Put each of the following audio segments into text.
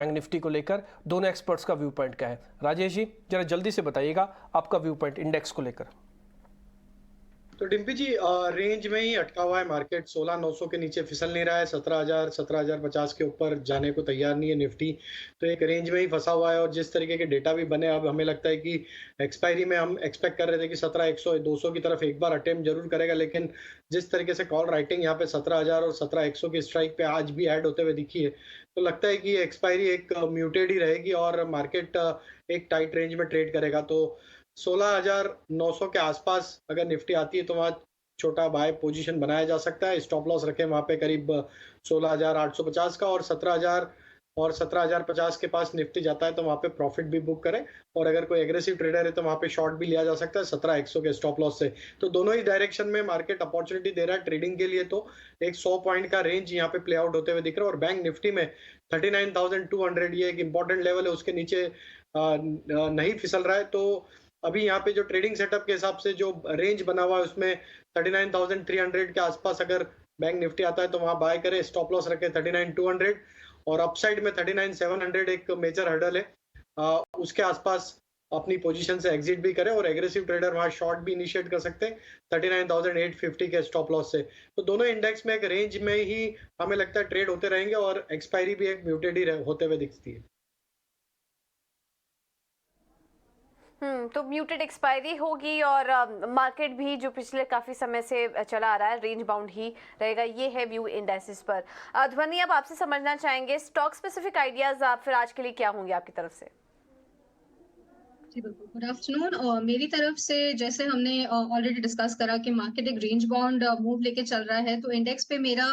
Bank Nifty को लेकर दोनों एक्सपर्ट्स का व्यू पॉइंट क्या है। राजेश जी जरा जल्दी से बताइएगा आपका व्यू पॉइंट इंडेक्स को लेकर। तो डिम्पी जी, रेंज में ही अटका हुआ है मार्केट। 16,900 के नीचे फिसल नहीं रहा है। 17,050 के ऊपर जाने को तैयार नहीं है निफ्टी। तो एक रेंज में ही फंसा हुआ है। और जिस तरीके के डेटा भी बने, अब हमें लगता है कि एक्सपायरी में हम एक्सपेक्ट कर रहे थे कि 17,100 200 की तरफ एक बार अटेम्प्ट जरूर करेगा, लेकिन जिस तरीके से कॉल राइटिंग यहाँ पे 17,000 और 17,100 की स्ट्राइक पे आज भी ऐड होते हुए दिखी है, तो लगता है कि एक्सपायरी एक म्यूटेड ही रहेगी और मार्केट एक टाइट रेंज में ट्रेड करेगा। तो 16,900 के आसपास अगर निफ्टी आती है तो वहाँ छोटा बाय पोजीशन बनाया जा सकता है। स्टॉप लॉस रखें वहाँ पे करीब 16,850 का, और 17,000 और 17,050 के पास निफ्टी जाता है तो वहाँ पे प्रॉफिट भी बुक करें। और अगर कोई एग्रेसिव ट्रेडर है तो वहाँ पे शॉर्ट भी लिया जा सकता है 17,100 के स्टॉप लॉस से। तो दोनों ही डायरेक्शन में मार्केट अपॉर्चुनिटी दे रहा है ट्रेडिंग के लिए। तो एक 100 पॉइंट का रेंज यहाँ पे प्ले आउट होते हुए दिख रहा है। और बैंक निफ्टी में 39,200 ये एक इंपॉर्टेंट लेवल है, उसके नीचे नहीं फिसल रहा है। तो अभी यहाँ पे जो ट्रेडिंग सेटअप के हिसाब से जो रेंज बना हुआ है उसमें 39,300 के आसपास अगर बैंक निफ्टी आता है तो वहां बाय करें, स्टॉप लॉस रखें 39,200। और अपसाइड में 39,700 एक मेजर हर्डल है, उसके आसपास अपनी पोजीशन से एग्जिट भी करें। और एग्रेसिव ट्रेडर वहां शॉर्ट भी इनिशिएट कर सकते हैं 39,850 के स्टॉप लॉस से। तो दोनों इंडेक्स में एक रेंज में ही हमें लगता है ट्रेड होते रहेंगे और एक्सपायरी भी एक म्यूटेड ही होते हुए दिखती है। तो म्यूटेड एक्सपायरी होगी और मार्केट भी जो पिछले काफी समय से चला आ रहा है रेंज बाउंड ही रहेगा, ये है व्यू इंडेक्सेस पर। ध्वनि, अब आपसे समझना चाहेंगे स्टॉक स्पेसिफिक आइडियाज आप फिर आज के लिए क्या होंगे आपकी तरफ से। जी बिल्कुल, गुड आफ्टरनून। मेरी तरफ से जैसे हमने ऑलरेडी डिस्कस करा कि मार्केट एक रेंज बाउंड मूव लेके चल रहा है, तो इंडेक्स पे मेरा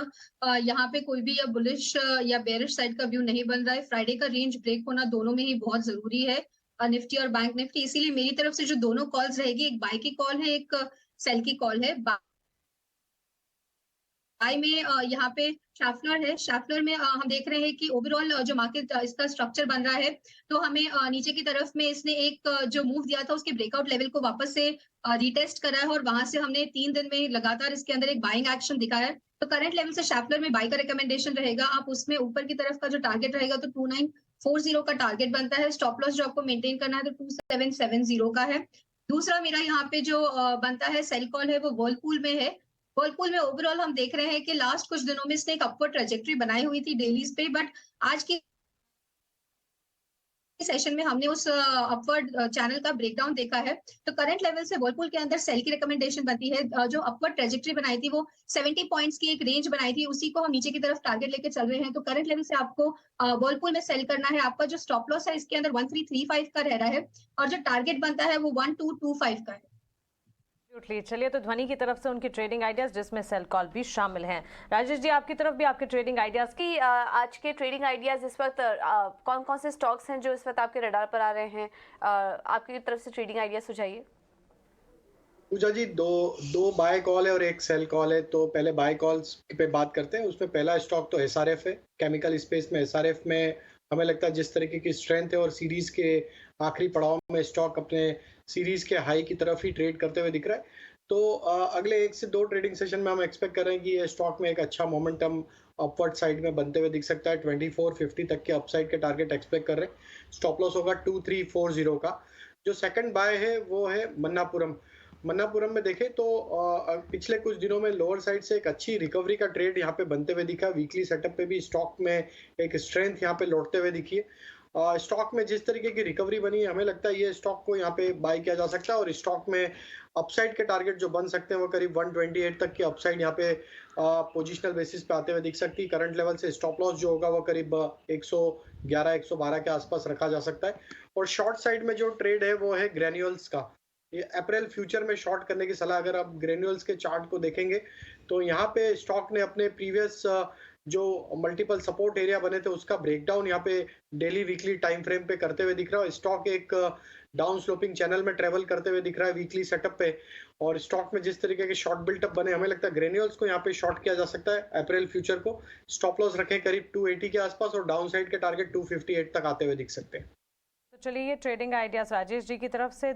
यहाँ पे कोई भी या बुलिश या बेरिश साइड का व्यू नहीं बन रहा है। फ्राइडे का रेंज ब्रेक होना दोनों में ही बहुत जरूरी है, निफ्टी और बैंक निफ्टी। इसीलिए मेरी तरफ से जो दोनों कॉल्स रहेगी, एक बाय की कॉल है, एक सेल की कॉल है। बाय में यहाँ पे शैफलर है। शैफलर में हम देख रहे हैं कि ओवरऑल जो मार्केट इसका स्ट्रक्चर बन रहा है, तो हमें नीचे की तरफ में इसने एक जो मूव दिया था उसके ब्रेकआउट लेवल को वापस से रीटेस्ट करा है, और वहां से हमने 3 दिन में लगातार इसके अंदर एक बाइंग एक्शन दिखा है। तो करंट लेवल से शैफलर में बाय का रिकमेंडेशन रहेगा। आप उसमें ऊपर की तरफ का जो टारगेट रहेगा तो 2940 का टारगेट बनता है। स्टॉप लॉस जो आपको मेंटेन करना है तो 2770 का है। दूसरा मेरा यहाँ पे जो बनता है सेल कॉल है, वो वर्लपूल में है। वर्लपूल में ओवरऑल हम देख रहे हैं कि लास्ट कुछ दिनों में इसने एक अपवर्ड ट्रेजेक्टरी बनाई हुई थी डेलीज पे, बट आज की सेशन में हमने उस अपवर्ड चैनल का ब्रेकडाउन देखा है। तो करंट लेवल से वर्लपूल के अंदर सेल की रिकमेंडेशन बनती है। जो अपवर्ड ट्रेजेक्टरी बनाई थी वो 70 पॉइंट्स की एक रेंज बनाई थी, उसी को हम नीचे की तरफ टारगेट लेके चल रहे हैं। तो करंट लेवल से आपको वर्लपूल में सेल करना है। आपका जो स्टॉप लॉस है इसके अंदर 1335 का रह रहा है, और जो टारगेट बनता है वो 1225 का है। चलिए, तो ध्वनि की तरफ से उनकी ट्रेडिंग आइडियाज जिसमें सेल कॉल भी शामिल हैं। राजेश जी, आपकी तरफ भी आपके ट्रेडिंग आइडियाज की आज के ट्रेडिंग आइडियाज इस वक्त कौन कौन से स्टॉक्स हैं जो इस वक्त आपके रडार पर आ रहे हैं, आपकी तरफ से ट्रेडिंग आइडिया सुझाइए। पूजा जी, दो बाय कॉल है और एक सेल कॉल है। तो पहले बाय कॉल्स पे बात करते हैं। उसमें पहला स्टॉक तो एसआरएफ है। केमिकल स्पेस में एसआरएफ में हमें लगता है जिस तरीके की स्ट्रेंथ है और सीरीज के आखिरी पड़ाव में स्टॉक अपने सीरीज के हाई की तरफ ही ट्रेड करते हुए दिख रहा है। तो अगले 1 से 2 ट्रेडिंग सेशन में हम एक्सपेक्ट कर रहे हैं कि ये स्टॉक में एक अच्छा मोमेंटम अपवर्ड साइड में बनते हुए दिख सकता है। 2450 तक के अपसाइड के टारगेट एक्सपेक्ट कर रहे हैं। स्टॉप लॉस होगा 2340 का। जो सेकंड बाय है वो है मन्नापुरम। मन्नापुरम में देखें तो पिछले कुछ दिनों में लोअर साइड से एक अच्छी रिकवरी का ट्रेड यहाँ पे बनते हुए दिखा। वीकली सेटअप पे भी स्टॉक में एक स्ट्रेंथ यहाँ पे लौटते हुए दिखी है। स्टॉक में जिस तरीके की रिकवरी बनी है, हमें लगता है ये स्टॉक को यहाँ पे बाय किया जा सकता है। और स्टॉक में अपसाइड के टारगेट जो बन सकते हैं वो करीब 128 तक की अपसाइड यहाँ पे पोजिशनल बेसिस पे आते हुए दिख सकती है। करंट लेवल से स्टॉप लॉस जो होगा वो करीब 111 112 के आसपास रखा जा सकता है। और शॉर्ट साइड में जो ट्रेड है वो है ग्रेन्यूल्स का। ये अप्रैल फ्यूचर में शॉर्ट करने की सलाह, अगर आप ग्रेन्यूल्स के चार्ट को देखेंगे तो यहाँ पे स्टॉक ने अपने प्रीवियस जो मल्टीपल सपोर्ट एरिया बने थे उसका ब्रेकडाउन यहाँ पे डेली वीकली टाइम फ्रेम पे करते हुए दिख रहा है। स्टॉक एक डाउन स्लोपिंग चैनल में ट्रेवल करते हुए दिख रहा है वीकली सेटअप पे। और स्टॉक में जिस तरीके के शॉर्ट बिल्टअप बने, हमें लगता है ग्रेन्यूल्स को यहाँ पे शॉर्ट किया जा सकता है अप्रैल फ्यूचर को। स्टॉप लॉस रखें करीब 280 के आसपास, और डाउन साइड के टारगेट 258 तक आते हुए दिख सकते हैं। तो चलिए, ये ट्रेडिंग आइडियाज राजेश जी की तरफ से।